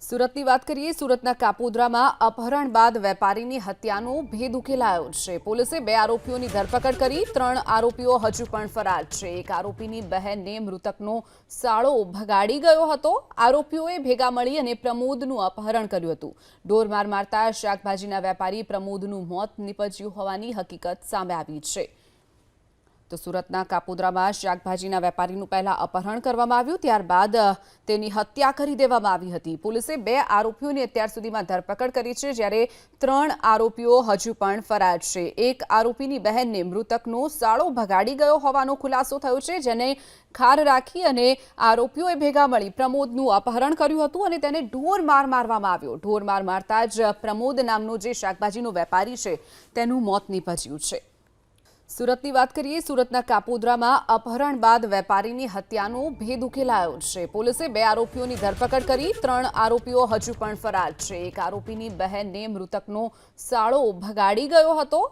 સુરતની વાત કરીએ સુરતના કાપોદ્રામાં અપહરણ બાદ વેપારીની હત્યાનો ભેદ ઉકેલાયો છે। પોલીસે 2 આરોપીઓની ધરપકડ કરી। 3 આરોપીઓ હજુ પણ ફરાર છે। એક આરોપીની બહેનને મૃતકનો સાળો ભગાડી ગયો હતો। આરોપીઓએ ભેગા મળી અને પ્રમોદનું અપહરણ કર્યું હતું। ઢોરમાર મારતા શાકભાજીના વેપારી પ્રમોદનું મોત નીપજ્યું હોવાની હકીકત સામે આવી છે। તો સુરતના કાપોદ્રામાં શાકભાજીના વેપારીનું પહેલા અપહરણ કરવામાં આવ્યું, ત્યારબાદ તેની હત્યા કરી દેવામાં આવી હતી। પોલીસે 2 આરોપીઓની અત્યાર સુધીમાં ધરપકડ કરી છે, જ્યારે 3 આરોપીઓ હજુ પણ ફરાર છે। એક આરોપીની બહેનને મૃતકનો સાળો ભગાડી ગયો હોવાનો ખુલાસો થયો છે, જેને ખાર રાખી અને આરોપીઓએ ભેગા મળી પ્રમોદનું અપહરણ કર્યું હતું અને તેને ઢોરમાર મારવામાં આવ્યો। ઢોરમાર મારતા જ પ્રમોદ નામનો જે શાકભાજીનો વેપારી છે તેનું મોત નીપજ્યું છે। સુરતની વાત કરીએ સુરતના કાપોદ્રામાં અપહરણ બાદ વેપારીની હત્યાનો ભેદ ઉકેલાયો છે। પોલીસે 2 આરોપીઓની ધરપકડ કરી। 3 આરોપીઓ હજુ પણ ફરાર છે। એક આરોપીની બહેનને મૃતકનો સાળો ભગાડી ગયો હતો।